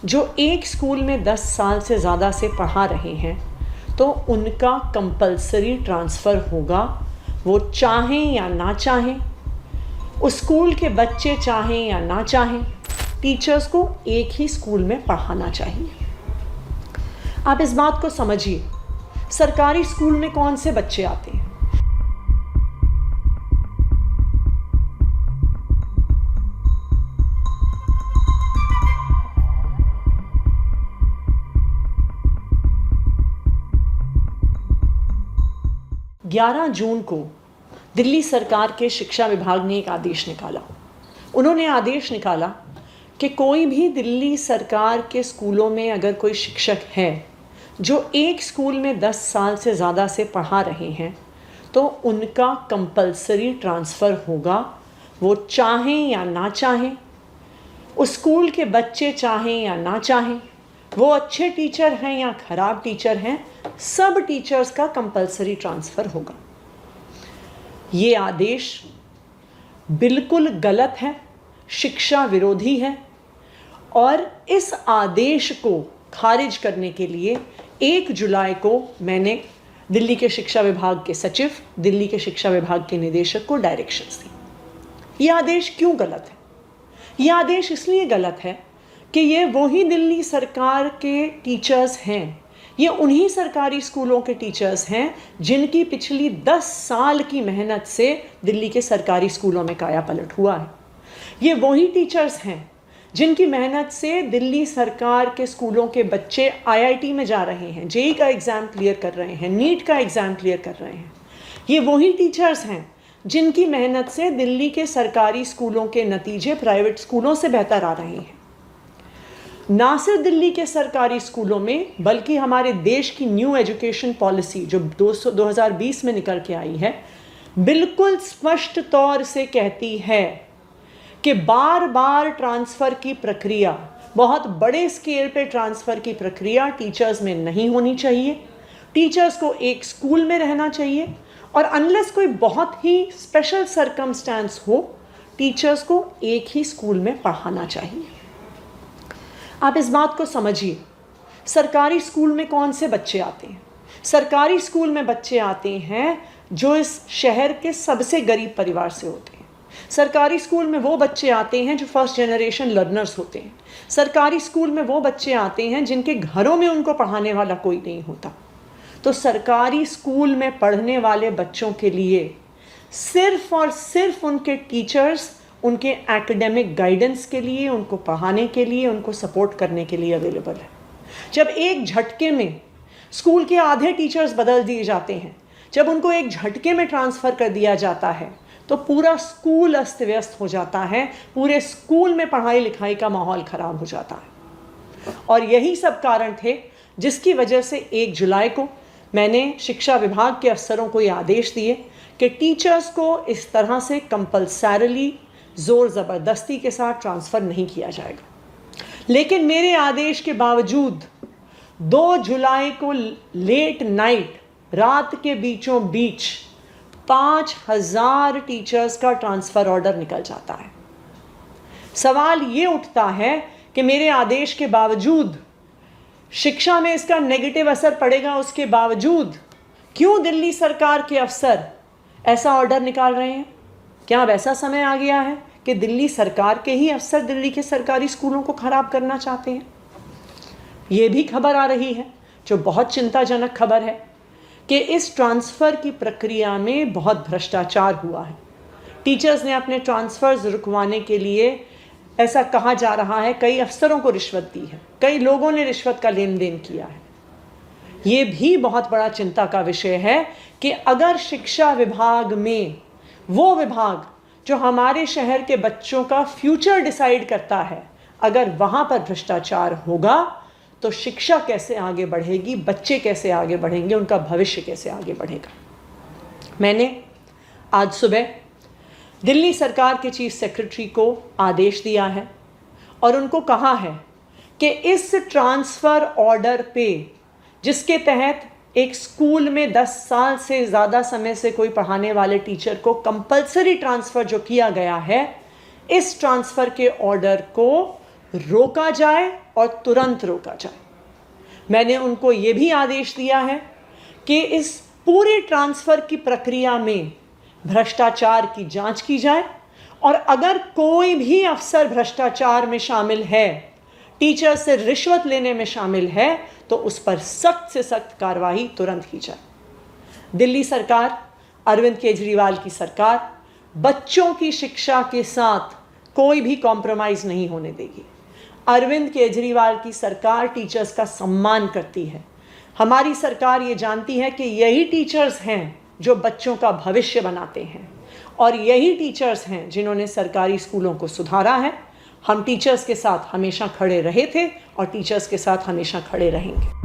जो एक स्कूल में 10 साल से ज़्यादा से पढ़ा रहे हैं तो उनका कंपल्सरी ट्रांसफ़र होगा, वो चाहें या ना चाहें। उस स्कूल के बच्चे चाहें या ना चाहें, टीचर्स को एक ही स्कूल में पढ़ाना चाहिए। आप इस बात को समझिए, सरकारी स्कूल में कौन से बच्चे आते हैं? ग्यारह जून को दिल्ली सरकार के शिक्षा विभाग ने एक आदेश निकाला। उन्होंने आदेश निकाला कि कोई भी दिल्ली सरकार के स्कूलों में अगर कोई शिक्षक है जो एक स्कूल में 10 साल से ज़्यादा से पढ़ा रहे हैं तो उनका कंपल्सरी ट्रांसफ़र होगा, वो चाहें या ना चाहें। उस स्कूल के बच्चे चाहें या ना चाहें, वो अच्छे टीचर हैं या ख़राब टीचर हैं, सब टीचर्स का कंपल्सरी ट्रांसफ़र होगा। ये आदेश बिल्कुल गलत है, शिक्षा विरोधी है और इस आदेश को खारिज करने के लिए 1 जुलाई को मैंने दिल्ली के शिक्षा विभाग के सचिव, दिल्ली के शिक्षा विभाग के निदेशक को डायरेक्शंस दी। ये आदेश क्यों गलत है? ये आदेश इसलिए गलत है कि ये वही दिल्ली सरकार के टीचर्स हैं, ये उन्हीं सरकारी स्कूलों के टीचर्स हैं जिनकी पिछली 10 साल की मेहनत से दिल्ली के सरकारी स्कूलों में काया पलट हुआ है। ये वही टीचर्स हैं जिनकी मेहनत से दिल्ली सरकार के स्कूलों के बच्चे IIT में जा रहे हैं, जेईई का एग्ज़ाम क्लियर कर रहे हैं, नीट का एग्ज़ाम क्लियर कर रहे हैं। ये वही टीचर्स हैं जिनकी मेहनत से दिल्ली के सरकारी स्कूलों के नतीजे प्राइवेट स्कूलों से बेहतर आ रहे हैं। ना सिर्फ दिल्ली के सरकारी स्कूलों में बल्कि हमारे देश की न्यू एजुकेशन पॉलिसी जो 2020 में निकल के आई है, बिल्कुल स्पष्ट तौर से कहती है कि बार बार ट्रांसफ़र की प्रक्रिया, बहुत बड़े स्केल पे ट्रांसफ़र की प्रक्रिया टीचर्स में नहीं होनी चाहिए। टीचर्स को एक स्कूल में रहना चाहिए और अनलेस कोई बहुत ही स्पेशल सर्कमस्टेंस हो, टीचर्स को एक ही स्कूल में पढ़ाना चाहिए। आप इस बात को समझिए, सरकारी स्कूल में कौन से बच्चे आते हैं? सरकारी स्कूल में बच्चे आते हैं जो इस शहर के सबसे गरीब परिवार से होते हैं। सरकारी स्कूल में वो बच्चे आते हैं जो फर्स्ट जनरेशन लर्नर्स होते हैं। सरकारी स्कूल में वो बच्चे आते हैं जिनके घरों में उनको पढ़ाने वाला कोई नहीं होता। तो सरकारी स्कूल में पढ़ने वाले बच्चों के लिए सिर्फ और सिर्फ उनके टीचर्स उनके एकेडमिक गाइडेंस के लिए, उनको पढ़ाने के लिए, उनको सपोर्ट करने के लिए अवेलेबल है। जब एक झटके में स्कूल के आधे टीचर्स बदल दिए जाते हैं, जब उनको एक झटके में ट्रांसफ़र कर दिया जाता है तो पूरा स्कूल अस्त व्यस्त हो जाता है, पूरे स्कूल में पढ़ाई लिखाई का माहौल ख़राब हो जाता है। और यही सब कारण थे जिसकी वजह से 1 जुलाई को मैंने शिक्षा विभाग के अफसरों को ये आदेश दिए कि टीचर्स को इस तरह से कंपल्सरली ज़ोर ज़बरदस्ती के साथ ट्रांसफ़र नहीं किया जाएगा। लेकिन मेरे आदेश के बावजूद 2 जुलाई को लेट नाइट, रात के बीचों बीच 5000 टीचर्स का ट्रांसफ़र ऑर्डर निकल जाता है। सवाल ये उठता है कि मेरे आदेश के बावजूद शिक्षा में इसका नेगेटिव असर पड़ेगा, उसके बावजूद क्यों दिल्ली सरकार के अफसर ऐसा ऑर्डर निकाल रहे हैं? क्या अब ऐसा समय आ गया है कि दिल्ली सरकार के ही अफसर दिल्ली के सरकारी स्कूलों को ख़राब करना चाहते हैं? ये भी खबर आ रही है जो बहुत चिंताजनक खबर है कि इस ट्रांसफ़र की प्रक्रिया में बहुत भ्रष्टाचार हुआ है। टीचर्स ने अपने ट्रांसफ़र्स रुकवाने के लिए, ऐसा कहा जा रहा है, कई अफसरों को रिश्वत दी है, कई लोगों ने रिश्वत का लेन देन किया है। ये भी बहुत बड़ा चिंता का विषय है कि अगर शिक्षा विभाग में, वो विभाग जो हमारे शहर के बच्चों का फ्यूचर डिसाइड करता है, अगर वहाँ पर भ्रष्टाचार होगा तो शिक्षा कैसे आगे बढ़ेगी, बच्चे कैसे आगे बढ़ेंगे, उनका भविष्य कैसे आगे बढ़ेगा। मैंने आज सुबह दिल्ली सरकार के चीफ सेक्रेटरी को आदेश दिया है और उनको कहा है कि इस ट्रांसफ़र ऑर्डर पे, जिसके तहत एक स्कूल में 10 साल से ज़्यादा समय से कोई पढ़ाने वाले टीचर को कंपल्सरी ट्रांसफ़र जो किया गया है, इस ट्रांसफ़र के ऑर्डर को रोका जाए और तुरंत रोका जाए। मैंने उनको ये भी आदेश दिया है कि इस पूरे ट्रांसफ़र की प्रक्रिया में भ्रष्टाचार की जांच की जाए और अगर कोई भी अफसर भ्रष्टाचार में शामिल है, टीचर से रिश्वत लेने में शामिल है, तो उस पर सख्त से सख्त कार्रवाई तुरंत की जाए। दिल्ली सरकार, अरविंद केजरीवाल की सरकार बच्चों की शिक्षा के साथ कोई भी कॉम्प्रोमाइज़ नहीं होने देगी। अरविंद केजरीवाल की सरकार टीचर्स का सम्मान करती है। हमारी सरकार ये जानती है कि यही टीचर्स हैं जो बच्चों का भविष्य बनाते हैं और यही टीचर्स हैं जिन्होंने सरकारी स्कूलों को सुधारा है। हम टीचर्स के साथ हमेशा खड़े रहे थे और टीचर्स के साथ हमेशा खड़े रहेंगे।